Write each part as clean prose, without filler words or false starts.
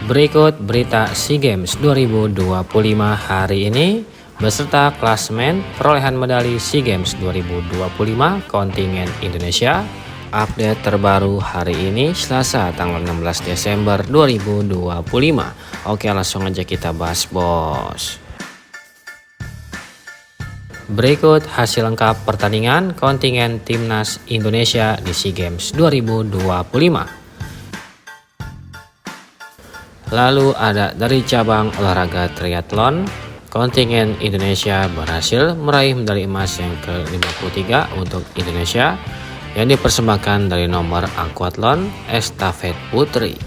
Berikut berita SEA Games 2025 hari ini beserta klasemen perolehan medali SEA Games 2025 kontingen Indonesia. Update terbaru hari ini Selasa tanggal 16 Desember 2025. Oke, langsung aja kita bahas, bos. Berikut hasil lengkap pertandingan kontingen timnas Indonesia di SEA Games 2025. Lalu ada dari cabang olahraga triathlon, kontingen Indonesia berhasil meraih medali emas yang ke-53 untuk Indonesia yang dipersembahkan dari nomor aquathlon estafet putri.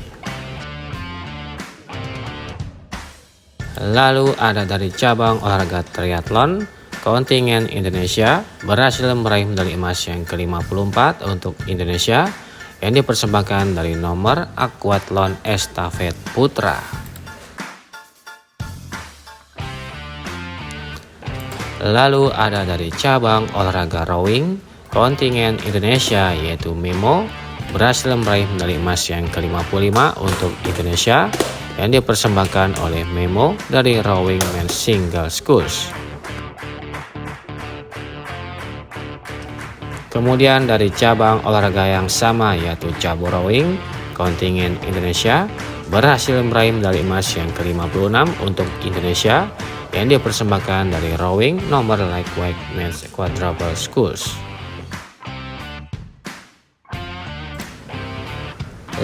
Lalu ada dari cabang olahraga triathlon, kontingen Indonesia berhasil meraih medali emas yang ke-54 untuk Indonesia yang dipersembahkan dari nomor aquathlon estafet putra. Lalu ada dari cabang olahraga rowing, kontingen Indonesia yaitu Memo berhasil meraih medali emas yang ke-55 untuk Indonesia yang dipersembahkan oleh Memo dari rowing men's single sculls. Kemudian dari cabang olahraga yang sama yaitu cabur rowing, kontingen Indonesia berhasil meraih medali emas yang ke-56 untuk Indonesia yang dipersembahkan dari rowing nomor lightweight men's quadruple sculls.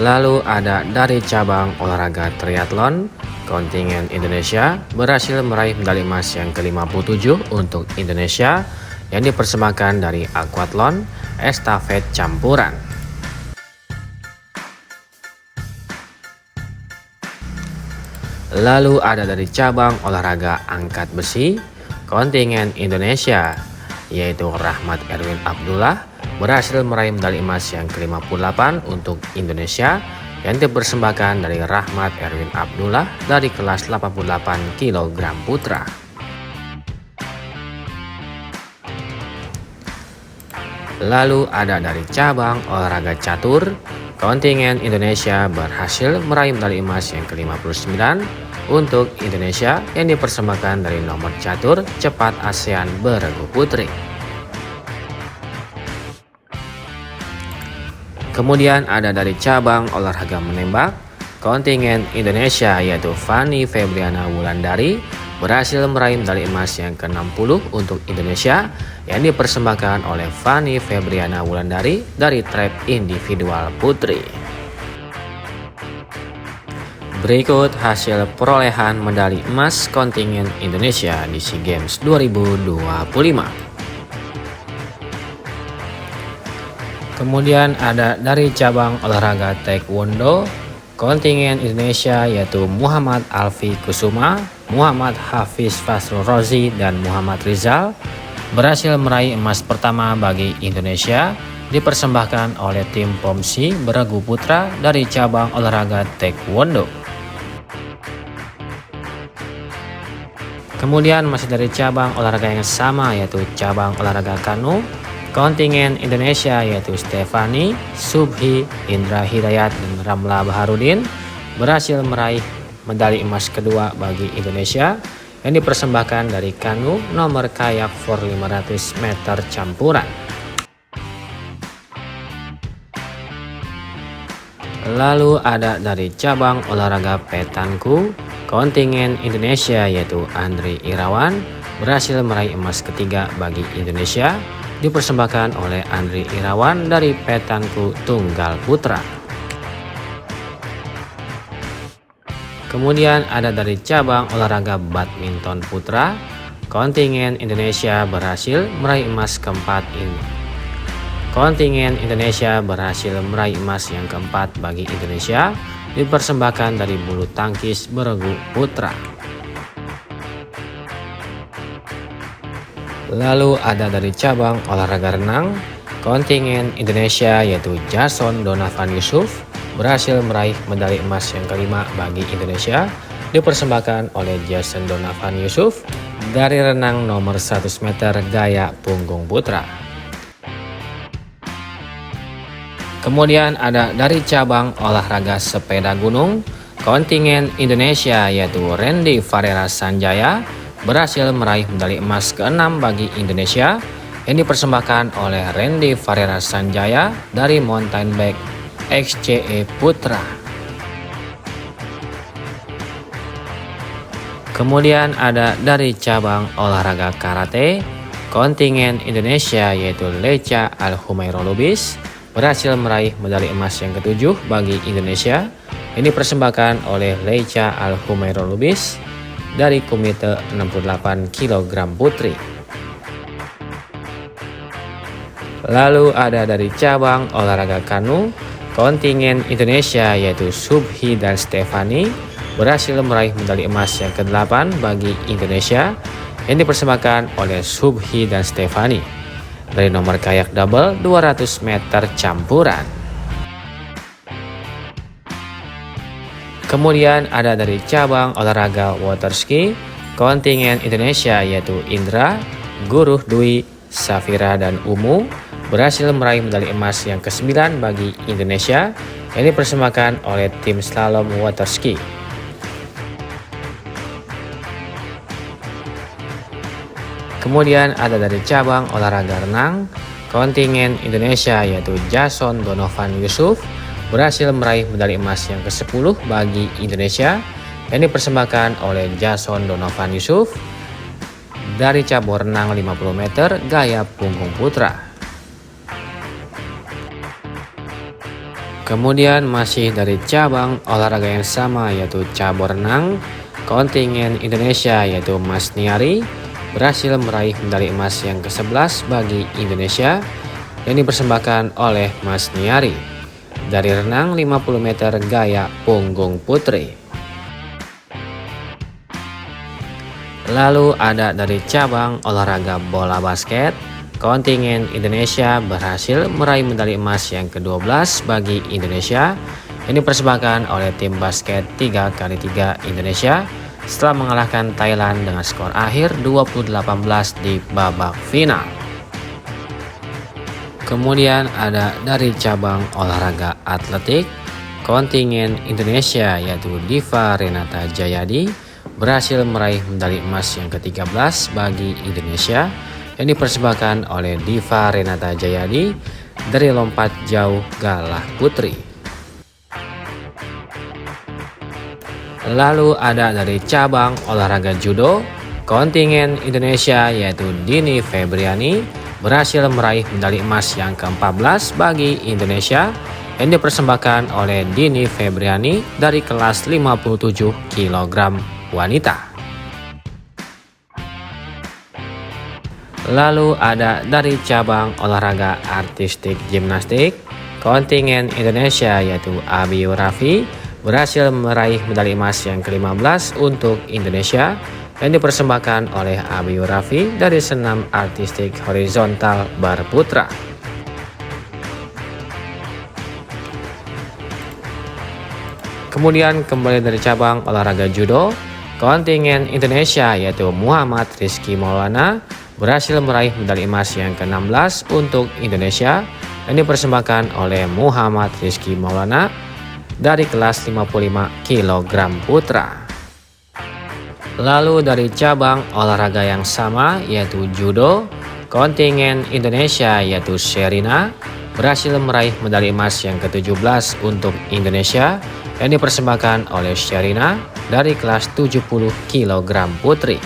Lalu ada dari cabang olahraga triathlon, kontingen Indonesia berhasil meraih medali emas yang ke-57 untuk Indonesia yang dipersembahkan dari aquathlon estafet campuran. Lalu ada dari cabang olahraga angkat besi, kontingen Indonesia yaitu Rahmat Erwin Abdullah berhasil meraih medali emas yang ke-58 untuk Indonesia yang dipersembahkan dari Rahmat Erwin Abdullah dari kelas 88 kg putra. Lalu ada dari cabang olahraga catur, kontingen Indonesia berhasil meraih medali emas yang ke-59 untuk Indonesia yang dipersembahkan dari nomor catur cepat ASEAN beregu putri. Kemudian ada dari cabang olahraga menembak, kontingen Indonesia yaitu Fanny Febriana Wulandari berhasil meraih medali emas yang ke-60 untuk Indonesia yang dipersembahkan oleh Fanny Febriana Wulandari dari trap individual putri. Berikut hasil perolehan medali emas kontingen Indonesia di SEA Games 2025. Kemudian ada dari cabang olahraga taekwondo, kontingen Indonesia yaitu Muhammad Alfi Kusuma, Muhammad Hafiz Fasrul Rozi, dan Muhammad Rizal berhasil meraih emas pertama bagi Indonesia dipersembahkan oleh tim POMSI beregu putra dari cabang olahraga taekwondo. Kemudian masih dari cabang olahraga yang sama yaitu cabang olahraga kanu, kontingen Indonesia yaitu Stefani, Subhi, Indra Hidayat, dan Ramla Baharudin berhasil meraih medali emas kedua bagi Indonesia yang dipersembahkan dari kanu nomor kayak for 500 meter campuran. Lalu ada dari cabang olahraga petanku, kontingen Indonesia yaitu Andri Irawan berhasil meraih emas ketiga bagi Indonesia dipersembahkan oleh Andri Irawan dari petanku tunggal putra. Kemudian ada dari cabang olahraga badminton putra, kontingen Indonesia berhasil meraih emas keempat ini. Kontingen Indonesia berhasil meraih emas yang keempat bagi Indonesia dipersembahkan dari bulu tangkis beregu putra. Lalu ada dari cabang olahraga renang, kontingen Indonesia yaitu Jason Donovan Yusuf berhasil meraih medali emas yang kelima bagi Indonesia dipersembahkan oleh Jason Donovan Yusuf dari renang nomor 100 meter gaya punggung putra. Kemudian ada dari cabang olahraga sepeda gunung, Kontingen Indonesia yaitu Randy Farera Sanjaya berhasil meraih medali emas ke-6 bagi Indonesia yang dipersembahkan oleh Randy Farera Sanjaya dari mountain bike XCE Putra. Kemudian ada dari cabang olahraga karate, kontingen Indonesia yaitu Lecha Al-Humaira Lubis berhasil meraih medali emas yang ke-7 bagi Indonesia yang dipersembahkan oleh Lecha Al-Humaira Lubis dari komite 68 kg putri. Lalu ada dari cabang olahraga kanu, kontingen Indonesia yaitu Subhi dan Stefani berhasil meraih medali emas yang ke-8 bagi Indonesia yang dipersembahkan oleh Subhi dan Stefani dari nomor kayak double 200 meter campuran. Kemudian ada dari cabang olahraga water ski, kontingen Indonesia yaitu Indra, Guruh Dwi, Safira dan Umu berhasil meraih medali emas yang ke-9 bagi Indonesia yang dipersembahkan oleh tim slalom water ski. Kemudian ada dari cabang olahraga renang, kontingen Indonesia yaitu Jason Donovan Yusuf berhasil meraih medali emas yang ke-10 bagi Indonesia yang dipersembahkan oleh Jason Donovan Yusuf dari cabur renang 50 meter gaya punggung putra. Kemudian masih dari cabang olahraga yang sama yaitu cabur renang, kontingen Indonesia yaitu Mas Niari berhasil meraih medali emas yang ke-11 bagi Indonesia yang dipersembahkan oleh Mas Niari dari renang 50 meter gaya punggung putri. Lalu ada dari cabang olahraga bola basket, kontingen Indonesia berhasil meraih medali emas yang ke-12 bagi Indonesia yang dipersembahkan oleh tim basket 3x3 Indonesia setelah mengalahkan Thailand dengan skor akhir 20-18 di babak final. Kemudian ada dari cabang olahraga atletik, kontingen Indonesia yaitu Diva Renata Jayadi berhasil meraih medali emas yang ke-13 bagi Indonesia yang dipersembahkan oleh Diva Renata Jayadi dari lompat jauh galah putri. Lalu ada dari cabang olahraga judo, kontingen Indonesia yaitu Dini Febriani berhasil meraih medali emas yang ke-14 bagi Indonesia yang dipersembahkan oleh Dini Febriani dari kelas 57 kg wanita. Lalu ada dari cabang olahraga artistik gimnastik, kontingen Indonesia yaitu Abiyu Raffi berhasil meraih medali emas yang ke-15 untuk Indonesia yang dipersembahkan oleh Abiyu Raffi dari senam artistik horizontal bar putra. Kemudian kembali dari cabang olahraga judo, kontingen Indonesia yaitu Muhammad Rizky Maulana berhasil meraih medali emas yang ke-16 untuk Indonesia yang dipersembahkan oleh Muhammad Rizky Maulana dari kelas 55 kg putra. Lalu dari cabang olahraga yang sama yaitu judo, kontingen Indonesia yaitu Sherina berhasil meraih medali emas yang ke-17 untuk Indonesia yang dipersembahkan oleh Sherina dari kelas 70 kg putri.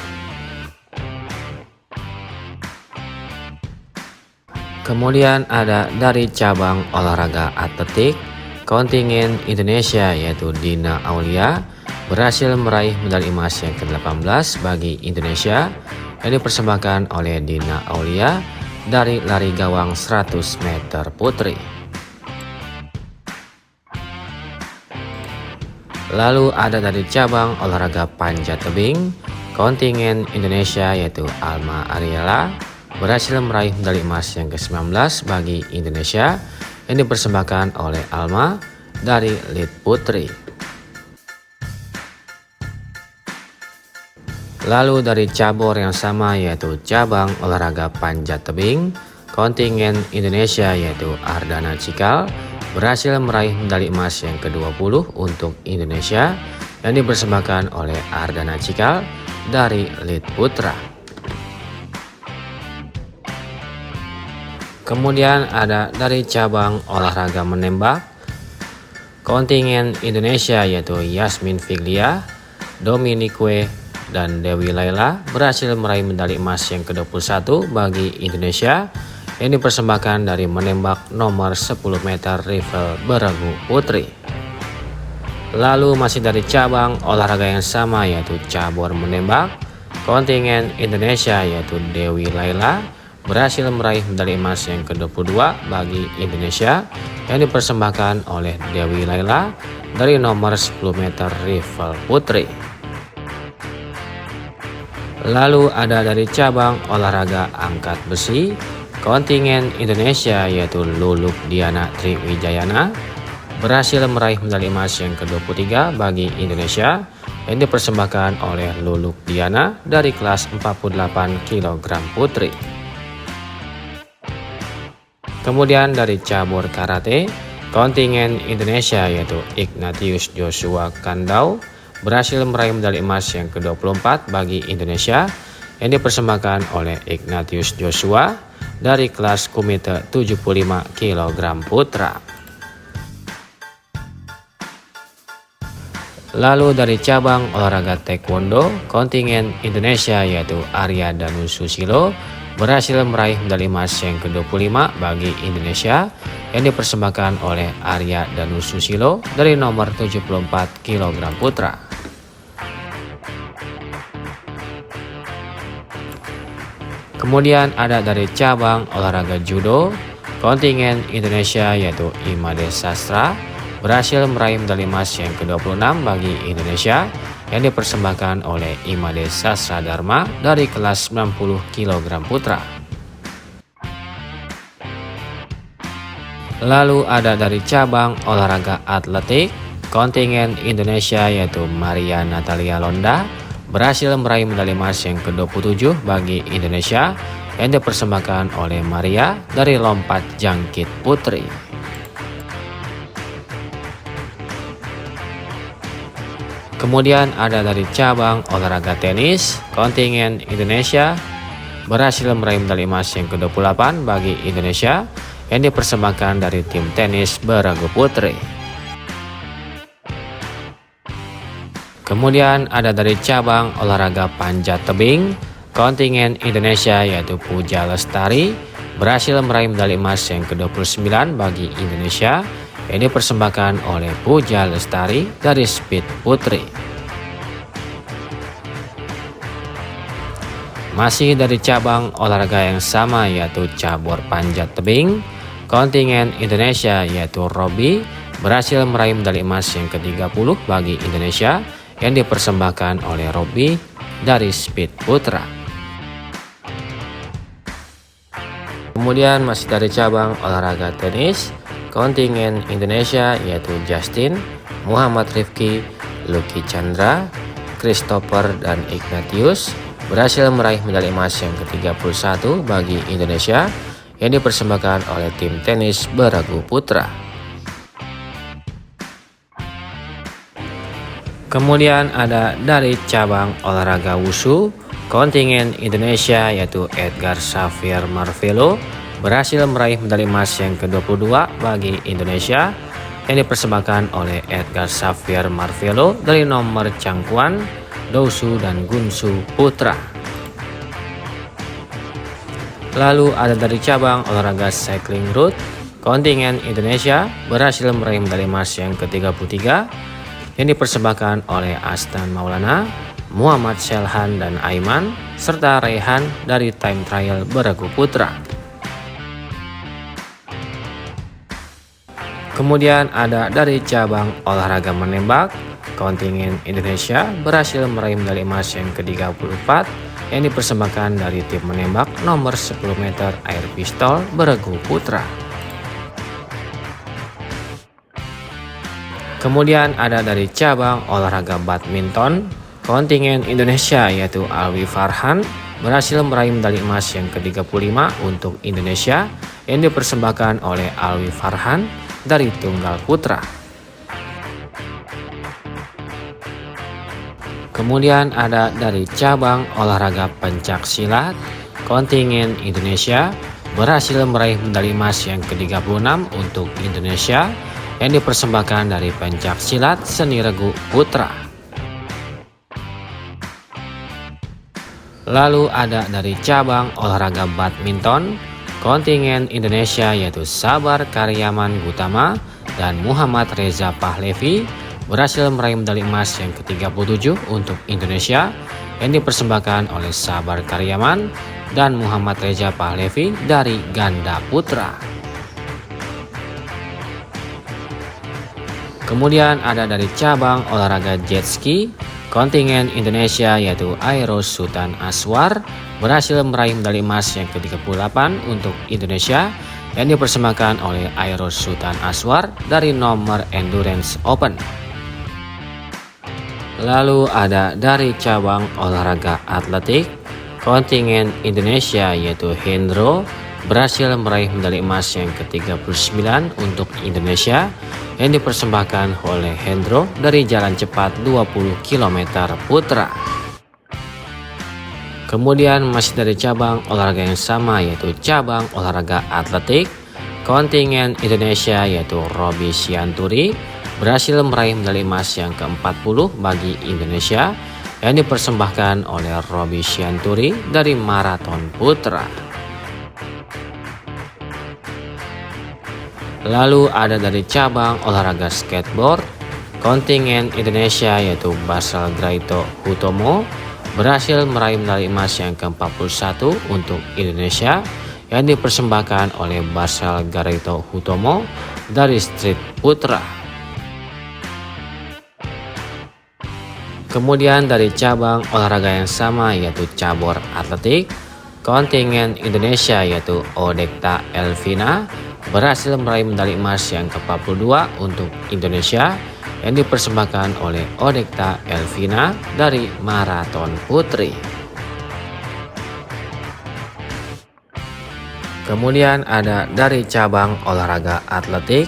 Kemudian ada dari cabang olahraga atletik, kontingen Indonesia yaitu Dina Aulia berhasil meraih medali emas yang ke-18 bagi Indonesia yang dipersembahkan oleh Dina Aulia dari lari gawang 100 meter putri. Lalu ada dari cabang olahraga panjat tebing, kontingen Indonesia yaitu Alma Ariela berhasil meraih medali emas yang ke-19 bagi Indonesia yang dipersembahkan oleh Alma dari lead putri. Lalu dari cabur yang sama yaitu cabang olahraga panjat tebing, kontingen Indonesia yaitu Ardana Cikal berhasil meraih medali emas yang ke-20 untuk Indonesia yang dipersembahkan oleh Ardana Cikal dari lead putra. Kemudian ada dari cabang olahraga menembak, kontingen Indonesia yaitu Yasmin Figlia, Dominique dan Dewi Laila berhasil meraih medali emas yang ke-21 bagi Indonesia yang dipersembahkan dari menembak nomor 10 meter rifle beregu putri. Lalu masih dari cabang olahraga yang sama yaitu cabur menembak, kontingen Indonesia yaitu Dewi Laila berhasil meraih medali emas yang ke-22 bagi Indonesia yang dipersembahkan oleh Dewi Laila dari nomor 10 meter rifle putri. Lalu ada dari cabang olahraga angkat besi, kontingen Indonesia yaitu Luluk Diana Triwijayana berhasil meraih medali emas yang ke-23 bagi Indonesia yang dipersembahkan oleh Luluk Diana dari kelas 48 kg putri. Kemudian dari cabur karate, kontingen Indonesia yaitu Ignatius Joshua Kandau berhasil meraih medali emas yang ke-24 bagi Indonesia yang dipersembahkan oleh Ignatius Joshua dari kelas kumite 75 kg putra. Lalu dari cabang olahraga taekwondo, kontingen Indonesia yaitu Arya Danu Susilo berhasil meraih medali emas yang ke-25 bagi Indonesia yang dipersembahkan oleh Arya Danu Susilo dari nomor 74 kg putra. Kemudian ada dari cabang olahraga judo, kontingen Indonesia yaitu Imade Sastra berhasil meraih medali emas yang ke-26 bagi Indonesia yang dipersembahkan oleh Imade Sastra Dharma dari kelas 90 kg putra. Lalu ada dari cabang olahraga atletik, kontingen Indonesia yaitu Maria Natalia Londa berhasil meraih medali emas yang ke-27 bagi Indonesia yang dipersembahkan oleh Maria dari lompat jangkit putri. Kemudian ada dari cabang olahraga tenis, kontingen Indonesia berhasil meraih medali emas yang ke-28 bagi Indonesia yang dipersembahkan dari tim tenis beregu putri. Kemudian ada dari cabang olahraga panjat tebing, kontingen Indonesia yaitu Puja Lestari berhasil meraih medali emas yang ke-29 bagi Indonesia yang dipersembahkan oleh Puja Lestari dari speed putri. Masih dari cabang olahraga yang sama yaitu cabur panjat tebing, kontingen Indonesia yaitu Robi berhasil meraih medali emas yang ke-30 bagi Indonesia yang dipersembahkan oleh Robi dari speed putra. Kemudian masih dari cabang olahraga tenis, kontingen Indonesia yaitu Justin, Muhammad Rifki, Lucky Chandra, Christopher dan Ignatius berhasil meraih medali emas yang ke-31 bagi Indonesia yang dipersembahkan oleh tim tenis beregu putra. Kemudian ada dari cabang olahraga wushu, kontingen Indonesia yaitu Edgar Xavier Marvelo berhasil meraih medali emas yang ke-22 bagi Indonesia yang dipersembahkan oleh Edgar Xavier Marvelo dari nomor cangkuan, dousu dan gunsu putra. Lalu ada dari cabang olahraga cycling route, kontingen Indonesia berhasil meraih medali emas yang ke-33 yang dipersembahkan oleh Asnan Maulana, Muhammad Selhan dan Aiman serta Rehan dari time trial beregu putra. Kemudian ada dari cabang olahraga menembak, kontingen Indonesia berhasil meraih medali emas yang ke-34 yang dipersembahkan dari tim menembak nomor 10 meter air pistol beregu putra. Kemudian ada dari cabang olahraga badminton, kontingen Indonesia yaitu Alwi Farhan berhasil meraih medali emas yang ke-35 untuk Indonesia yang dipersembahkan oleh Alwi Farhan dari tunggal putra. Kemudian ada dari cabang olahraga pencak silat, kontingen Indonesia berhasil meraih medali emas yang ke-36 untuk Indonesia yang dipersembahkan dari pencak silat seni regu putra. Lalu ada dari cabang olahraga badminton, kontingen Indonesia yaitu Sabar Karyaman Gutama dan Muhammad Reza Pahlevi berhasil meraih medali emas yang ke-37 untuk Indonesia yang dipersembahkan oleh Sabar Karyaman dan Muhammad Reza Pahlevi dari ganda putra. Kemudian ada dari cabang olahraga jet ski, kontingen Indonesia yaitu Aero Sultan Aswar berhasil meraih medali emas yang ke-38 untuk Indonesia yang dipersembahkan oleh Aero Sultan Aswar dari nomor Endurance Open. Lalu ada dari cabang olahraga atletik, kontingen Indonesia yaitu Hendro berhasil meraih medali emas yang ke-39 untuk Indonesia yang dipersembahkan oleh Hendro dari jalan cepat 20 km putra. Kemudian masih dari cabang olahraga yang sama yaitu cabang olahraga atletik, kontingen Indonesia yaitu Roby Sianturi berhasil meraih medali emas yang ke-40 bagi Indonesia yang dipersembahkan oleh Roby Sianturi dari maraton putra. Lalu ada dari cabang olahraga skateboard, kontingen Indonesia yaitu Basal Graito Hutomo berhasil meraih medali emas yang ke-41 untuk Indonesia yang dipersembahkan oleh Basal Graito Hutomo dari street putra. Kemudian dari cabang olahraga yang sama yaitu cabur atletik, kontingen Indonesia yaitu Odekta Elvina berhasil meraih medali emas yang ke-42 untuk Indonesia yang dipersembahkan oleh Odekta Elvina dari maraton putri. Kemudian ada dari cabang olahraga atletik,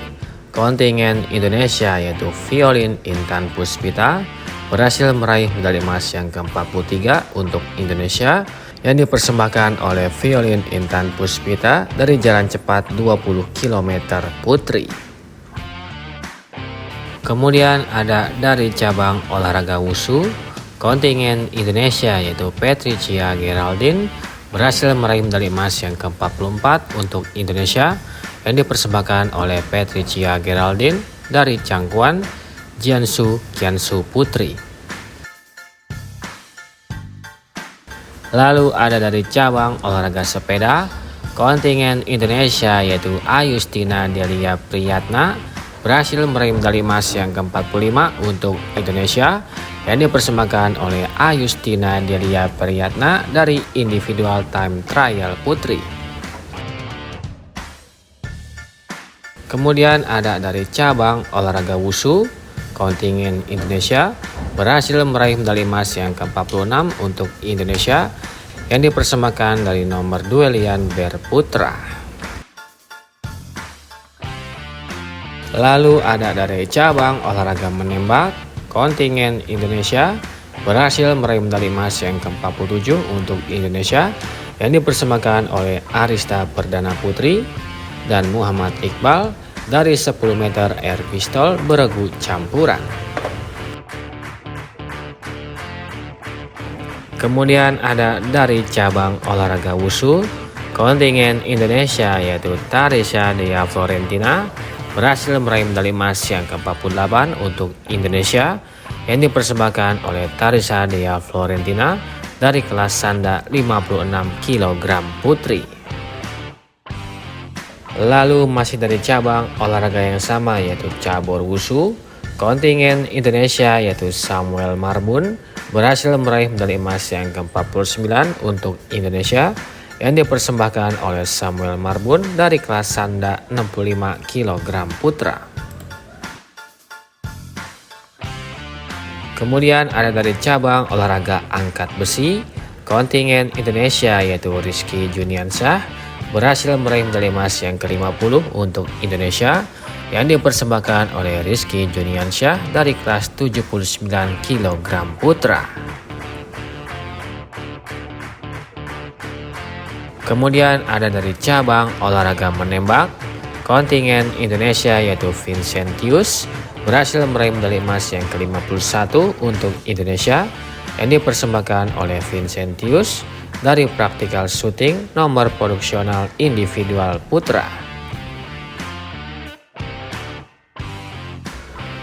kontingen Indonesia yaitu Violin Intan Puspita berhasil meraih medali emas yang ke-43 untuk Indonesia yang dipersembahkan oleh Violin Intan Puspita dari jalan cepat 20 km putri. Kemudian ada dari cabang olahraga wushu, kontingen Indonesia yaitu Patricia Geraldine berhasil meraih medali emas yang ke-44 untuk Indonesia yang dipersembahkan oleh Patricia Geraldine dari Cangkuan, Jiangsu Qiansu Putri. Lalu ada dari cabang olahraga sepeda, kontingen Indonesia yaitu Ayustina Delia Priyatna berhasil meraih medali emas yang ke-45 untuk Indonesia yang dipersembahkan oleh Ayustina Delia Priyatna dari individual time trial putri. Kemudian ada dari cabang olahraga wushu, kontingen Indonesia berhasil meraih medali emas yang ke-46 untuk Indonesia yang dipersembahkan dari nomor duelian berputra. Lalu ada dari cabang olahraga menembak, kontingen Indonesia berhasil meraih medali emas yang ke-47 untuk Indonesia yang dipersembahkan oleh Arista Perdana Putri dan Muhammad Iqbal dari 10 meter air pistol beregu campuran. Kemudian ada dari cabang olahraga wushu, kontingen Indonesia yaitu Tarisha Dea Florentina berhasil meraih medali emas yang ke-48 untuk Indonesia yang dipersembahkan oleh Tarisha Dea Florentina dari kelas sanda 56 kg putri. Lalu masih dari cabang olahraga yang sama yaitu cabur wushu, kontingen Indonesia yaitu Samuel Marbun berhasil meraih medali emas yang ke-49 untuk Indonesia yang dipersembahkan oleh Samuel Marbun dari kelas sanda 65 kg putra. Kemudian ada dari cabang olahraga angkat besi, kontingen Indonesia yaitu Rizky Juniansyah berhasil meraih medali emas yang ke-50 untuk Indonesia yang dipersembahkan oleh Rizky Juniansyah dari kelas 79 kg putra. Kemudian ada dari cabang olahraga menembak, kontingen Indonesia yaitu Vincentius berhasil meraih medali emas yang ke-51 untuk Indonesia yang dipersembahkan oleh Vincentius dari praktikal shooting nomor produksional individual putra.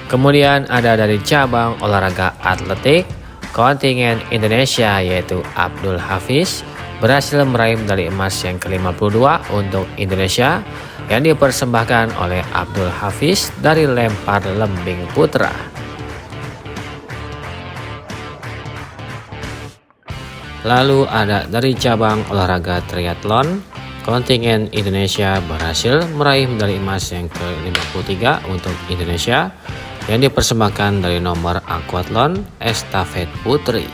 Kemudian ada dari cabang olahraga atletik, kontingen Indonesia yaitu Abdul Hafiz berhasil meraih medali emas yang ke-52 untuk Indonesia yang dipersembahkan oleh Abdul Hafiz dari lempar lembing putra. Lalu ada dari cabang olahraga triathlon, kontingen Indonesia berhasil meraih medali emas yang ke-53 untuk Indonesia yang dipersembahkan dari nomor aquathlon estafet putri.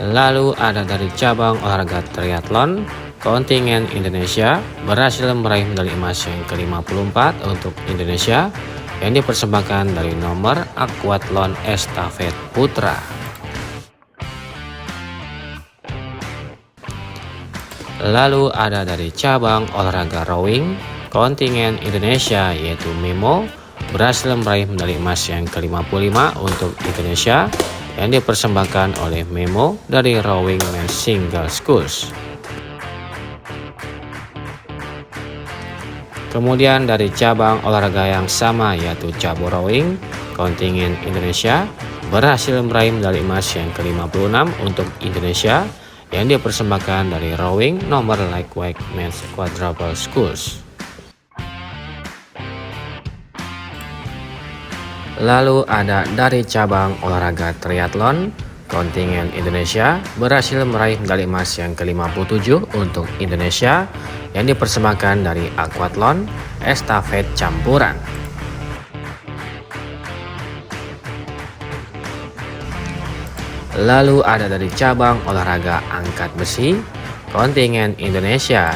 Lalu ada dari cabang olahraga triathlon, kontingen Indonesia berhasil meraih medali emas yang ke-54 untuk Indonesia yang dipersembahkan dari nomor aquathlon estafet putra. Lalu ada dari cabang olahraga rowing, kontingen Indonesia yaitu Memo berhasil meraih medali emas yang ke-55 untuk Indonesia yang dipersembahkan oleh Memo dari rowing men's single sculls. Kemudian dari cabang olahraga yang sama yaitu cabur rowing, kontingen Indonesia berhasil meraih medali emas yang ke-56 untuk Indonesia yang dipersembahkan dari rowing nomor lightweight men's quadruple sculls. Lalu ada dari cabang olahraga triathlon, kontingen Indonesia berhasil meraih medali emas yang ke-57 untuk Indonesia yang dipersembahkan dari aquathlon estafet campuran. Lalu ada dari cabang olahraga angkat besi, kontingen Indonesia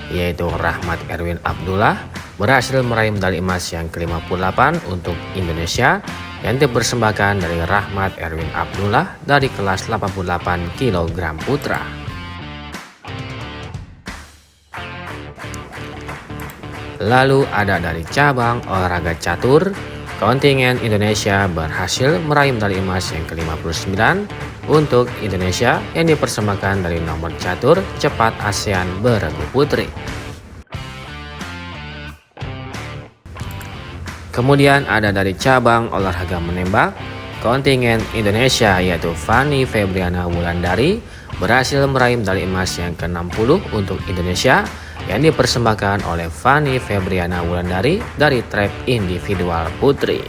yaitu Rahmat Erwin Abdullah berhasil meraih medali emas yang ke-58 untuk Indonesia yang dipersembahkan dari Rahmat Erwin Abdullah dari kelas 88 kg putra. Lalu ada dari cabang olahraga catur, kontingen Indonesia berhasil meraih medali emas yang ke-59 untuk Indonesia yang dipersembahkan dari nomor catur cepat ASEAN beregu putri. Kemudian ada dari cabang olahraga menembak, kontingen Indonesia yaitu Fanny Febriana Wulandari berhasil meraih medali emas yang ke-60 untuk Indonesia yang dipersembahkan oleh Fanny Febriana Wulandari dari track individual putri.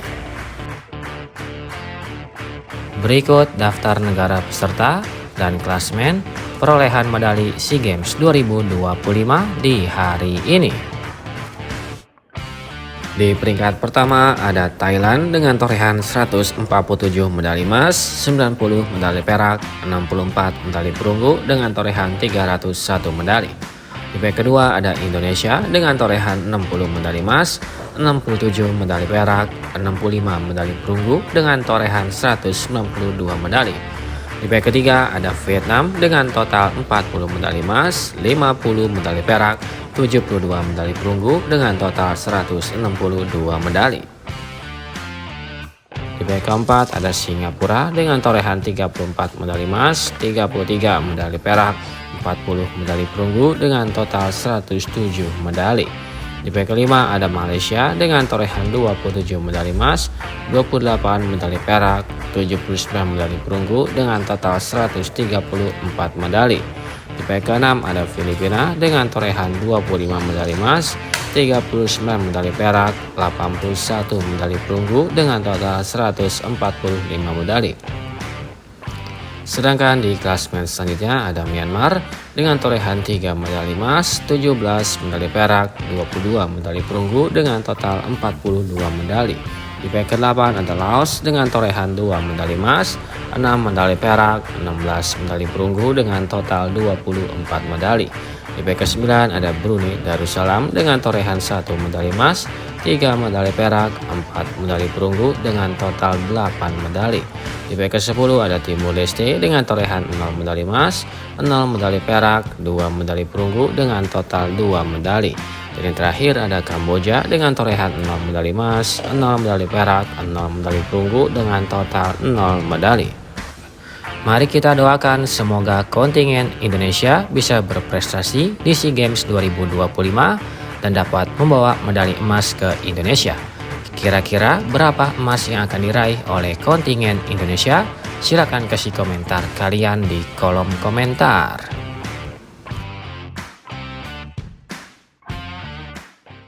Berikut daftar negara peserta dan klasmen perolehan medali SEA Games 2025 di hari ini. Di peringkat pertama ada Thailand dengan torehan 147 medali emas, 90 medali perak, 64 medali perunggu dengan torehan 301 medali. Di peringkat kedua ada Indonesia dengan torehan 60 medali emas, 67 medali perak, 65 medali perunggu dengan torehan 192 medali. Di peringkat ketiga ada Vietnam dengan total 40 medali emas, 50 medali perak, 72 medali perunggu dengan total 162 medali. Di peringkat keempat ada Singapura dengan torehan 34 medali emas, 33 medali perak, 40 medali perunggu dengan total 107 medali. Di peringkat kelima ada Malaysia dengan torehan 27 medali emas, 28 medali perak, 79 medali perunggu dengan total 134 medali. Di peringkat keenam ada Filipina dengan torehan 25 medali emas, 39 medali perak, 81 medali perunggu dengan total 145 medali. Sedangkan di klasmen selanjutnya ada Myanmar dengan torehan 3 medali emas, 17 medali perak, 22 medali perunggu dengan total 42 medali. Di peringkat ke-8 ada Laos dengan torehan 2 medali emas, 6 medali perak, 16 medali perunggu dengan total 24 medali. Di peringkat ke-9 ada Brunei Darussalam dengan torehan 1 medali emas, 3 medali perak, 4 medali perunggu dengan total 8 medali. Di peringkat ke-10 ada Timur Leste dengan torehan 0 medali emas, 0 medali perak, 2 medali perunggu dengan total 2 medali. Dan yang terakhir ada Kamboja dengan torehan 0 medali emas, 0 medali perak, 0 medali perunggu dengan total 0 medali. Mari kita doakan semoga kontingen Indonesia bisa berprestasi di SEA Games 2025 dan dapat membawa medali emas ke Indonesia. Kira-kira berapa emas yang akan diraih oleh kontingen Indonesia? Silakan kasih komentar kalian di kolom komentar.